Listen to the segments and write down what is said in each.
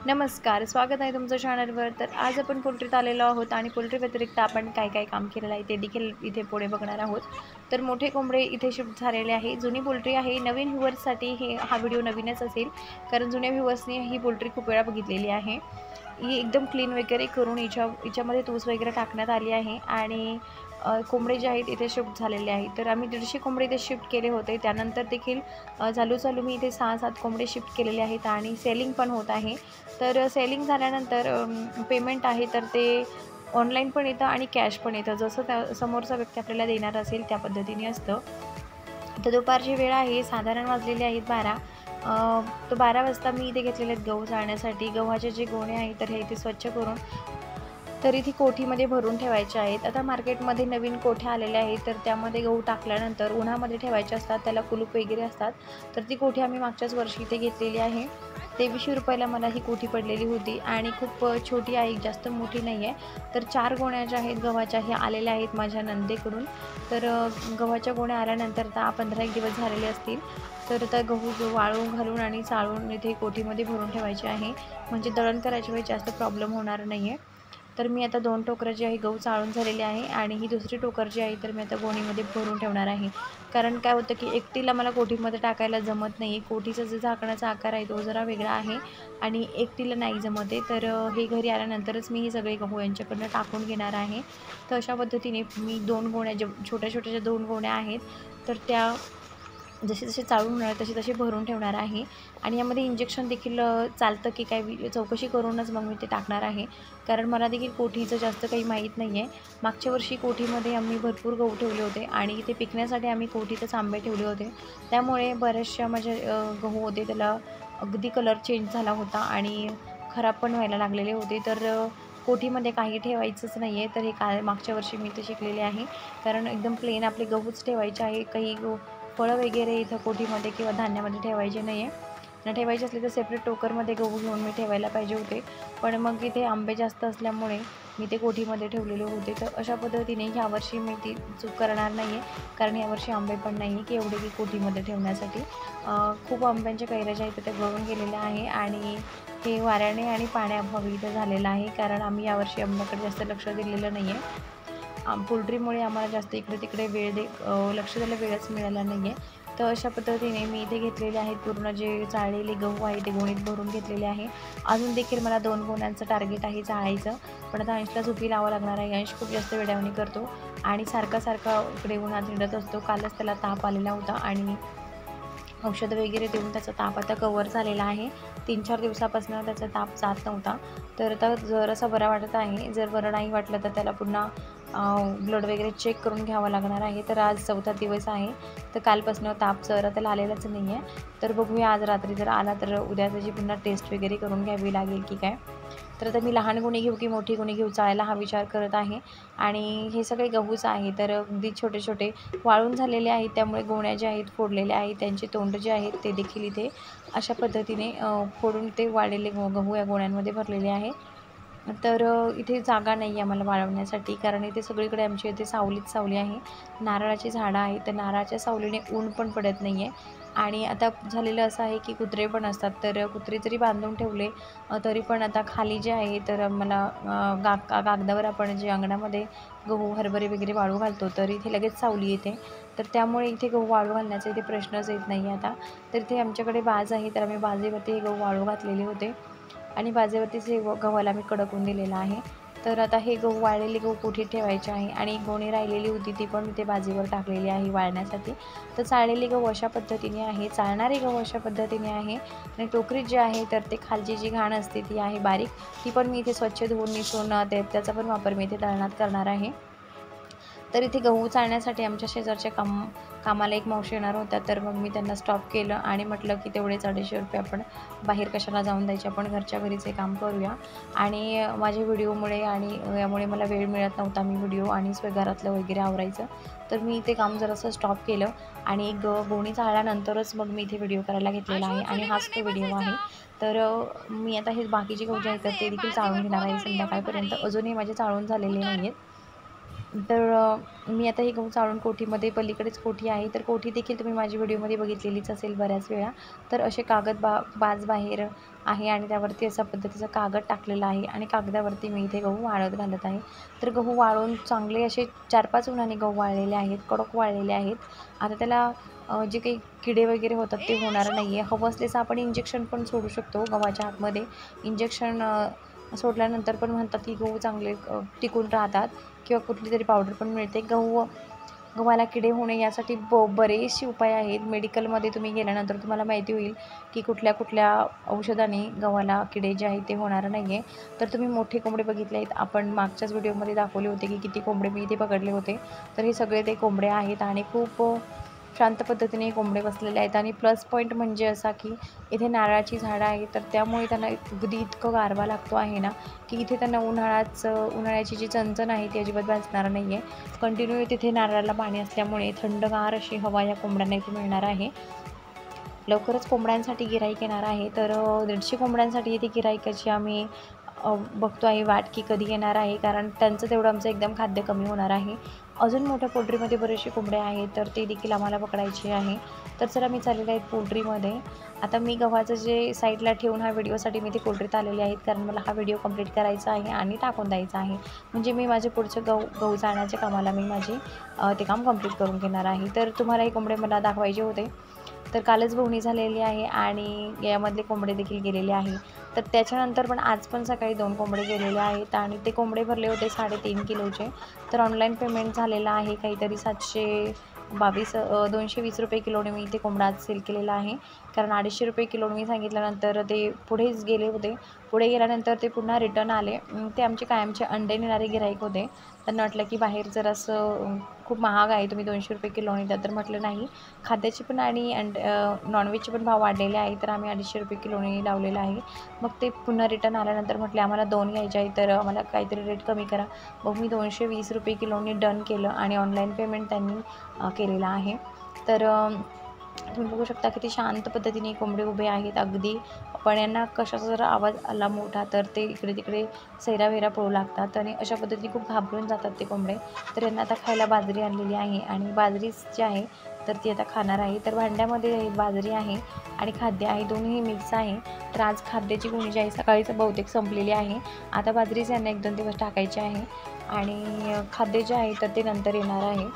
नमस्कार, स्वागत आहे तुमचं चॅनलवर. तर आज आपण पोल्ट्रीत आलेलो आहोत आणि पोल्ट्री व्यतिरिक्त आपण काय-काय काम केलेलं आहे ते देखील इथे पुढे बघणार आहोत. तर मोठे कोंबडे इथे शिफ्ट झालेले आहे. जुनी पोल्ट्री आहे. नवीन व्ह्यूअर्ससाठी हा व्हिडिओ नवीनच असेल, कारण जुन्या व्ह्यूअर्सनी ही पोल्ट्री खूप वेळा बघितलेली आहे. ही एकदम क्लीन वगैरे करून हिच्यामध्ये तूस वगैरे टाकण्यात आली आहे आणि कोंबडे जे आहेत इथे शिफ्ट झालेले आहेत. तर आम्ही 150 कोंबडे इथे शिफ्ट केले होते. त्यानंतर देखील चालू मी इथे 6-7 कोंबडे शिफ्ट केलेले आहेत आणि सेलिंग पण होत आहे. तर सेलिंग झाल्यानंतर पेमेंट आहे तर ते ऑनलाईन पण येतं आणि कॅश पण येतं. जसं त्या समोरचा व्यक्ती आपल्याला देणार असेल त्या पद्धतीने असतं. तर दुपारची वेळ आहे, साधारण वाजलेले आहेत 12. तर 12 वाजता मी इथे घेतलेले आहेत गहू चाळण्यासाठी. गव्हाचे जे गोणे आहेत तर हे इथे स्वच्छ करून तरी ती कोठीमध्ये भरून ठेवायचे आहेत. आता मार्केटमध्ये नवीन कोठ्या आलेल्या आहेत, तर त्यामध्ये गहू टाकल्यानंतर उन्हामध्ये ठेवायचे असतात, त्याला कुलूप वगैरे असतात. तर ती कोठी आम्ही मागच्याच वर्षी इथे घेतलेली आहे. ₹2300 ला मला ही कोठी पडलेली होती आणि खूप छोटी आहे, जास्त मोठी नाही आहे. तर 4 गोण्या ज्या आहेत गव्हाच्या ह्या आलेल्या आहेत माझ्या नंदेकडून. तर गव्हाच्या गोण्या आल्यानंतर आता 15 एक दिवस झालेले असतील. तर आता गहू वाळू घालून आणि चाळून इथे कोठीमध्ये भरून ठेवायचे आहे. म्हणजे दळण करायच्या वेळी जास्त प्रॉब्लेम होणार नाही आहे. तर मी आता 2 टोकरं जी आहे गहू चाळून झालेली आहे आणि ही दुसरी टोकर जी आहे तर मी आता गोणीमध्ये भरून ठेवणार आहे. कारण काय होतं की एकटीला मला कोठीमध्ये टाकायला जमत नाही आहे. कोठीचा जो झाकणाचा आकार आहे तो जरा वेगळा आहे आणि एकटीला नाही जमत आहे. तर हे घरी आल्यानंतरच मी हे सगळे गहू यांच्याकडनं टाकून घेणार आहे. तर अशा पद्धतीने मी 2 गोण्या छोट्या-छोट्या ज्या 2 गोण्या आहेत तर त्या जसे चाळून होणार तसे भरून ठेवणार आहे आणि यामध्ये इंजेक्शन देखील चालतं की काय चौकशी करूनच मग मी ते टाकणार आहे. कारण मला देखील कोठीचं जास्त काही माहीत नाही आहे. मागच्या वर्षी कोठीमध्ये आम्ही भरपूर गहू ठेवले होते आणि ते पिकण्यासाठी आम्ही कोठीतच आंबे ठेवले होते. त्यामुळे बऱ्याचशा माझे गहू होते त्याला अगदी कलर चेंज झाला होता आणि खराब पण व्हायला लागलेले होते. तर कोठीमध्ये काही ठेवायचंच नाही आहे. तर हे मागच्या वर्षी मी ते शिकलेले आहे. कारण एकदम प्लेन आपले गहूच ठेवायचे आहे. काही फळं वगैरे इथं कोठीमध्ये किंवा धान्यामध्ये ठेवायचे नाही आहे. ठेवायचे असले तर सेपरेट टोकरमध्ये गहू घेऊन मी ठेवायला पाहिजे होते. पण मग इथे आंबे जास्त असल्यामुळे मी ते कोठीमध्ये ठेवलेले होते. तर अशा पद्धतीने ह्यावर्षी मी ती चूक करणार नाही आहे. कारण यावर्षी आंबे पण नाही आहे की एवढे की कोठीमध्ये ठेवण्यासाठी. खूप आंब्यांच्या कैऱ्या ज्या आहेत त्या गळून गेलेल्या आहे आणि हे वाऱ्याने आणि पाण्याअभावी इथं झालेलं आहे. कारण आम्ही यावर्षी आंब्याकडे जास्त लक्ष दिलेलं नाही आहे. पोल्ट्रीमुळे आम्हाला जास्त इकडे-तिकडे लक्ष द्यायला वेळच मिळाला नाही आहे. तर अशा पद्धतीने मी इथे घेतलेले आहेत पूर्ण जे चाळलेले गहू आहे ते गोणीत भरून घेतलेले आहे. अजून देखील मला 2 गोण्यांचं टार्गेट आहे चाळायचं. पण आता अंशला झोपी लावावं लागणार आहे. अंश खूप जास्त वेड्यावाणी करतो आणि सारखा इकडे उन्हात हिंडत असतो. कालच त्याला ताप आलेला होता आणि औषधं वगैरे देऊन त्याचा ताप आता कव्हर झालेला आहे. 3-4 दिवसापासून त्याचा ताप जात नव्हता. तर आता जरासा बरा वाटत आहे. जर बरं नाही वाटलं तर त्याला पुन्हा ब्लड वगैरे चेक करून घ्यावं लागणार आहे. तर आज 4था दिवस आहे. तर कालपासून ताप जरा त्याला आलेलाच नाही आहे. तर बघूया आज रात्री जर आला तर उद्या त्याची पुन्हा टेस्ट वगैरे करून घ्यावी लागेल की काय. तर आता मी लहान गोणी घेऊ की मोठी गोणी घेऊ चाळायला हा विचार करत आहे आणि हे सगळे गहूच आहे. तर अगदी छोटे-छोटे वाळून झालेले आहेत. त्यामुळे गोण्या ज्या आहेत फोडलेल्या आहेत त्यांचे तोंड जे आहेत ते देखील इथे अशा पद्धतीने फोडून ते वाळलेले गहू या गोण्यांमध्ये भरलेले आहे. तर इथे जागा नाही आहे आम्हाला वाळवण्यासाठी कारण इथे सगळीकडे आमच्या इथे सावलीच सावली आहे. नारळाची झाडं आहेत. तर नारळाच्या सावलीने ऊन पण पडत नाही आहे आणि आता झालेलं असं आहे की कुत्रे पण असतात. तर कुत्रे जरी बांधून ठेवले तरी पण आता खाली जे आहे तर मला कागदावर आपण जे अंगणामध्ये गहू, हरभरे वगैरे वाळू घालतो तर इथे लगेच सावली येते. तर त्यामुळे इथे गहू वाळू घालण्याचा इथे प्रश्नच येत नाही आता. तर इथे आमच्याकडे बाज आहे तर आम्ही बाजेवरती हे गहू वाळू घातलेले होते आणि बाजेवरतीच हे गव्हाला मी कडकून दिलेलं आहे. तर आता हे गहू वाळलेले गहू कोठीत ठेवायचे आहे आणि एक गोणी राहिलेली होती ती पण मी ते बाजेवर टाकलेली आहे वाळण्यासाठी. तर चाळलेले गहू अशा पद्धतीने आहे, चाळणारे गहू अशा पद्धतीने आहे आणि टोकरीत जे आहे तर ते खालची जी घाण असते ती आहे बारीक, ती पण मी इथे स्वच्छ धुवून निसून त्याचा पण वापर मी इथे दळणात करणार आहे. तर इथे गहू चाळण्यासाठी आमच्या शेजारच्या कामाला एक मावशी येणार होत्या. तर मग मी त्यांना स्टॉप केलं आणि म्हटलं की तेवढे ₹250 आपण बाहेर कशाला जाऊन द्यायचे, आपण घरच्या घरीच हे काम करूया. आणि माझ्या व्हिडिओमुळे आणि यामुळे मला वेळ मिळत नव्हता मी व्हिडिओ आणि घरातलं वगैरे आवरायचं. तर मी ते काम जरासं स्टॉप केलं आणि गोणी चाळल्यानंतरच मग मी इथे व्हिडिओ करायला घेतलेला आहे आणि हाच तो व्हिडिओ आहे. तर मी आता हे बाकीचे गहू जे आहेत ते देखील चाळून घेणार आहे संध्याकाळपर्यंत. अजूनही माझे चाळून झालेले नाही आहेत. तर मी आता हे गहू चाळून कोठीमध्ये, पलीकडेच कोठी आहे, तर कोठी देखील तुम्ही माझी व्हिडिओमध्ये बघितलेलीच असेल बऱ्याच वेळा. तर असे बाज बाहेर आहे आणि त्यावरती अशा पद्धतीचा कागद टाकलेला आहे आणि कागदावरती मी इथे गहू वाळत घालत आहे. तर गहू वाळून चांगले असे 4-5 उन्हाने गहू वाळलेले आहेत, कडक वाळलेले आहेत. आता त्याला जे काही किडे वगैरे होतात ते होणार नाही आहे. हवं असल्यास आपण इंजेक्शन पण सोडू शकतो गव्हाच्या आतमध्ये. इंजेक्शन सोडल्यानंतर पण म्हणतात की गहू चांगले टिकून राहतात किंवा कुठली तरी पावडर पण मिळते. गव्हाला किडे होणे यासाठी बरेचसे उपाय आहेत. मेडिकलमध्ये तुम्ही गेल्यानंतर तुम्हाला माहिती होईल की कुठल्या कुठल्या औषधाने गव्हाला किडे जे आहेत ते होणार नाही आहे. तर तुम्ही मोठे कोंबडे बघितले आहेत, आपण मागच्याच व्हिडिओमध्ये दाखवले होते की किती कोंबडे मी इथे पकडले होते. तर हे सगळे ते कोंबडे आहेत आणि खूप शांत पद्धतीने कोंबडे बसलेले आहेत. आणि प्लस पॉईंट म्हणजे असा की इथे नारळाची झाडं आहेत, तर त्यामुळे त्यांना अगदी इतकं गारवा लागतो आहे ना की इथे त्यांना उन्हाळ्याची जी चणचण आहे ती अजिबात भासणार नाही आहे. कंटिन्यू तिथे नारळाला पाणी असल्यामुळे थंडगार अशी हवा या कोंबड्यांना इथे मिळणार आहे. लवकरच कोंबड्यांसाठी गिऱ्हाईक येणार आहे, तर 150 कोंबड्यांसाठी इथे गिऱ्हाईकाची आम्ही बघतो आहे वाट की कधी येणार आहे, कारण त्यांचं तेवढं आमचं एकदम खाद्य कमी होणार आहे. अजून मोठ्या पोल्ट्रीमध्ये बरेचसे कोंबडे आहेत, तर ते देखील आम्हाला पकडायचे आहे. तर चला मी चाललेले आहेत पोल्ट्रीमध्ये. आता मी गव्हाचं जे साईडला ठेवून ह्या व्हिडिओसाठी मी ते पोल्ट्रीत आलेले आहेत, कारण मला हा व्हिडिओ कंप्लीट करायचा आहे आणि टाकून द्यायचा आहे. म्हणजे मी माझे पुढचं गहू जाण्याच्या कामाला मी ते काम कंप्लीट करून घेणार आहे. तर तुम्हाला हे कोंबडे मला दाखवायचे होते. तर कालच बोवणी झालेली आहे आणि यामधले कोंबडे देखील गेलेले आहे. तर त्याच्यानंतर पण आज पण सकाळी 2 कोंबडे गेलेले आहेत आणि ते कोंबडे भरले होते 3.5 किलोचे. तर ऑनलाईन पेमेंट झालेलं आहे काहीतरी 220 रुपये किलोने मी इथे कोंबडा आज सेल केलेला आहे. कारण 250 रुपये किलोने मी सांगितल्यानंतर ते पुढेच गेले होते. पुढे गेल्यानंतर ते पुन्हा रिटर्न आले. ते आमचे कायमचे अंडे नेणारे गिऱ्हाईक होते. त्यांना वाटलं की बाहेर जरासं खूप महाग आहे, तुम्ही 200 रुपये किलोने द्या. तर म्हटलं नाही, खाद्याचे पण आणि नॉनव्हेजचे पण भाव वाढलेले आहे, तर आम्ही 250 रुपये किलोने लावलेलं आहे. मग ते पुन्हा रिटर्न आल्यानंतर म्हटले आम्हाला 2 घ्यायचे आहे, तर आम्हाला काहीतरी रेट कमी करा. मग मी 220 रुपये किलोने डन केलं आणि ऑनलाईन पेमेंट त्यांनी केलेलं आहे. तर तुम्ही बघू शकता किती शांत पद्धतीने कोंबडे उभे आहेत अगदी. पण यांना कशाचा जर आवाज आला मोठा तर ते इकडे तिकडे सैरावैरा पळू लागतात आणि अशा पद्धतीने खूप घाबरून जातात ते कोंबडे. तर यांना आता खायला बाजरी आणलेली आहे आणि बाजरी जी आहे तर ती आता खाणार आहे. तर भांड्यामध्ये बाजरी आहे आणि खाद्य आहे, दोन्ही मिक्स आहे. तर आज खाद्याची गुणी जी आहे सकाळीच बहुतेक संपलेली आहे. आता बाजरीच यांना 1-2 दिवस टाकायची आहे आणि खाद्य जे आहे तर ते नंतर येणार आहे.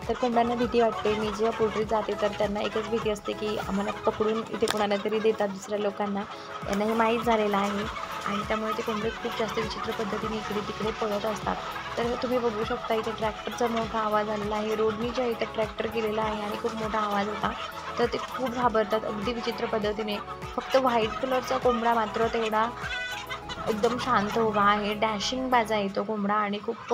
तर कोंबड्यांना भीती वाटते. मी जेव्हा पोल्ट्रीत जाते तर त्यांना एकच भीती असते की आम्हाला पकडून इथे कोणाला तरी देतात दुसऱ्या लोकांना. यांना हे माहीत झालेलं आहे आणि त्यामुळे ते कोंबडे खूप जास्त विचित्र पद्धतीने इकडे तिकडे पळत असतात. तर तुम्ही बघू शकता इथे ट्रॅक्टरचा मोठा आवाज आलेला आहे. रोडनी जे इथे ट्रॅक्टर गेलेला आहे आणि खूप मोठा आवाज होता. तर ते खूप घाबरतात अगदी विचित्र पद्धतीने. फक्त व्हाईट कलरचा कोंबडा मात्र तेवढा एकदम शांत उभा आहे. डॅशिंग बाज आहे तो कोंबडा आणि खूप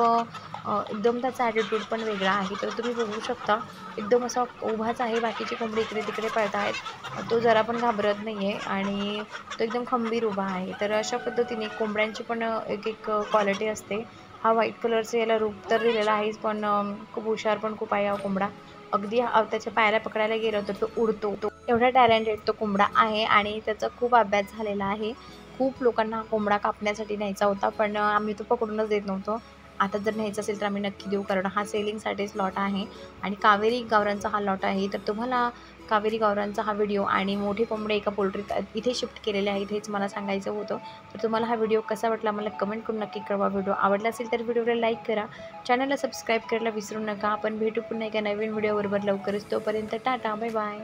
एकदम त्याचा ॲटिट्यूड पण वेगळा आहे. तर तुम्ही बघू शकता एकदम असा उभाच आहे. बाकीचे कोंबडे इकडे तिकडे पळत आहेत. तो जरा पण घाबरत नाही आहे आणि तो एकदम खंबीर उभा आहे. तर अशा पद्धतीने कोंबड्यांची पण एक एक क्वालिटी असते. हा व्हाईट कलरचं याला रूप तर दिलेला आहेच, पण खूप हुशार पण खूप आहे हा कोंबडा. अगदी त्याच्या पायाला पकडायला गेलं तर तो उडतो. एवढा टॅलेंटेड तो कोंबडा आहे आणि त्याचा खूप अभ्यास झालेला आहे. खूप लोकांना हा कोंबडा कापण्यासाठी न्यायचा होता, पण आम्ही तो पकडूनच देत नव्हतो. आता जर न्यायचं असेल तर आम्ही नक्की देऊ, कारण हा सेलिंगसाठीच लॉट आहे आणि कावेरी गावरांचा हा लॉट आहे. तर तुम्हाला कावेरी गावरांचा हा व्हिडिओ आणि मोठे कोंबडे एका पोल्ट्रीत इथे शिफ्ट केलेले आहेत हेच मला सांगायचं होतं. तर तुम्हाला हा व्हिडिओ कसा वाटला मला कमेंट करून नक्की कळवा. व्हिडिओ आवडला असेल तर व्हिडिओला लाईक करा, चॅनलला सबस्क्राईब करायला विसरू नका. आपण भेटू पुन्हा एका नवीन व्हिडिओबरोबर लवकरच. तोपर्यंत टाटा, बाय बाय.